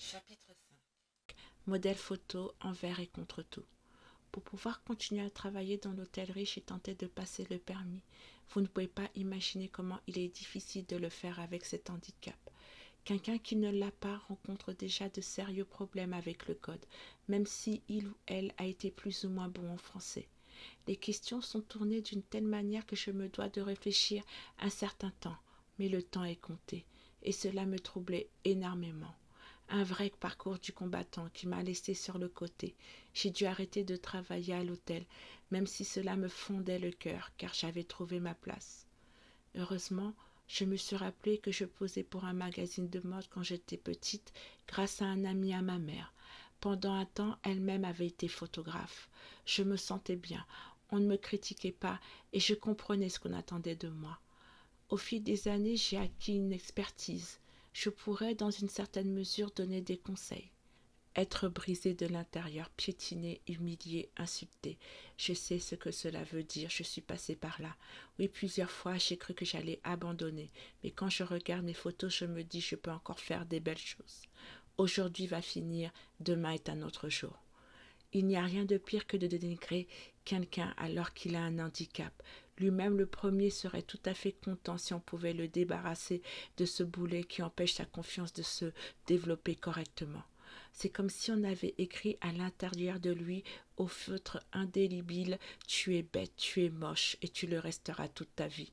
Chapitre 5. Modèle photo envers et contre tout. Pour pouvoir continuer à travailler dans l'hôtellerie, j'ai tenté de passer le permis. Vous ne pouvez pas imaginer comment il est difficile de le faire avec cet handicap. Quelqu'un qui ne l'a pas rencontre déjà de sérieux problèmes avec le code, même si il ou elle a été plus ou moins bon en français. Les questions sont tournées d'une telle manière que je me dois de réfléchir un certain temps, mais le temps est compté, et cela me troublait énormément. Un vrai parcours du combattant qui m'a laissé sur le côté. J'ai dû arrêter de travailler à l'hôtel, même si cela me fondait le cœur, car j'avais trouvé ma place. Heureusement, je me suis rappelé que je posais pour un magazine de mode quand j'étais petite, grâce à un ami à ma mère. Pendant un temps, elle-même avait été photographe. Je me sentais bien, on ne me critiquait pas et je comprenais ce qu'on attendait de moi. Au fil des années, j'ai acquis une expertise. Je pourrais, dans une certaine mesure, donner des conseils. Être brisé de l'intérieur, piétiné, humilié, insulté. Je sais ce que cela veut dire, je suis passé par là. Oui, plusieurs fois, j'ai cru que j'allais abandonner. Mais quand je regarde mes photos, je me dis, je peux encore faire des belles choses. Aujourd'hui va finir, demain est un autre jour. Il n'y a rien de pire que de dénigrer quelqu'un alors qu'il a un handicap. Lui-même le premier serait tout à fait content si on pouvait le débarrasser de ce boulet qui empêche sa confiance de se développer correctement. C'est comme si on avait écrit à l'intérieur de lui au feutre indélébile « Tu es bête, tu es moche et tu le resteras toute ta vie ».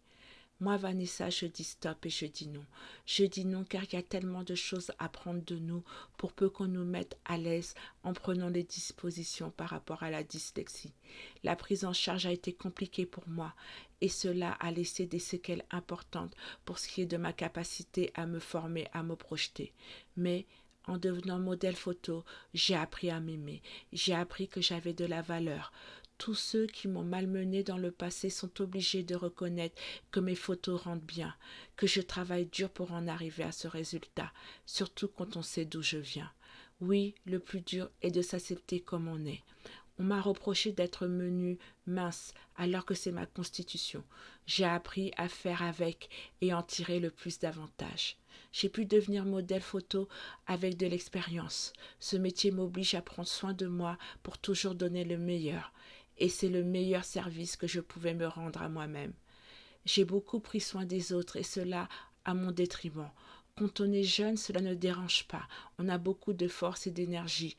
Moi, Vanessa, je dis stop et je dis non. Je dis non car il y a tellement de choses à prendre de nous pour peu qu'on nous mette à l'aise en prenant les dispositions par rapport à la dyslexie. La prise en charge a été compliquée pour moi et cela a laissé des séquelles importantes pour ce qui est de ma capacité à me former, à me projeter. Mais en devenant modèle photo, j'ai appris à m'aimer, j'ai appris que j'avais de la valeur. Tous ceux qui m'ont malmené dans le passé sont obligés de reconnaître que mes photos rendent bien, que je travaille dur pour en arriver à ce résultat, surtout quand on sait d'où je viens. Oui, le plus dur est de s'accepter comme on est. On m'a reproché d'être menu, mince, alors que c'est ma constitution. J'ai appris à faire avec et en tirer le plus d'avantages. J'ai pu devenir modèle photo avec de l'expérience. Ce métier m'oblige à prendre soin de moi pour toujours donner le meilleur. Et c'est le meilleur service que je pouvais me rendre à moi-même. J'ai beaucoup pris soin des autres et cela à mon détriment. Quand on est jeune, cela ne dérange pas. On a beaucoup de force et d'énergie.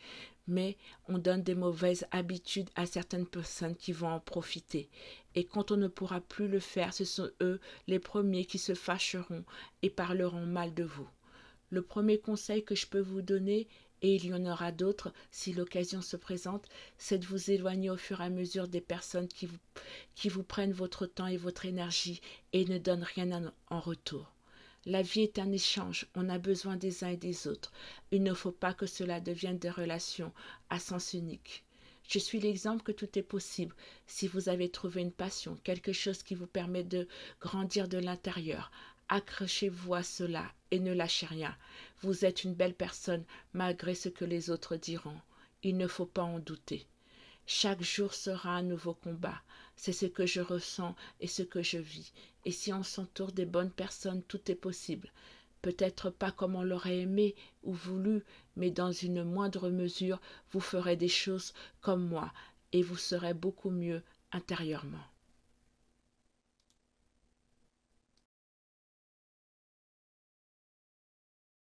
Mais on donne des mauvaises habitudes à certaines personnes qui vont en profiter. Et quand on ne pourra plus le faire, ce sont eux les premiers qui se fâcheront et parleront mal de vous. Le premier conseil que je peux vous donner, et il y en aura d'autres si l'occasion se présente, c'est de vous éloigner au fur et à mesure des personnes qui vous prennent votre temps et votre énergie et ne donnent rien en retour. La vie est un échange, on a besoin des uns et des autres. Il ne faut pas que cela devienne des relations à sens unique. Je suis l'exemple que tout est possible si vous avez trouvé une passion, quelque chose qui vous permet de grandir de l'intérieur. Accrochez-vous à cela et ne lâchez rien. Vous êtes une belle personne malgré ce que les autres diront. Il ne faut pas en douter. Chaque jour sera un nouveau combat. C'est ce que je ressens et ce que je vis. Et si on s'entoure des bonnes personnes, tout est possible. Peut-être pas comme on l'aurait aimé ou voulu, mais dans une moindre mesure, vous ferez des choses comme moi et vous serez beaucoup mieux intérieurement.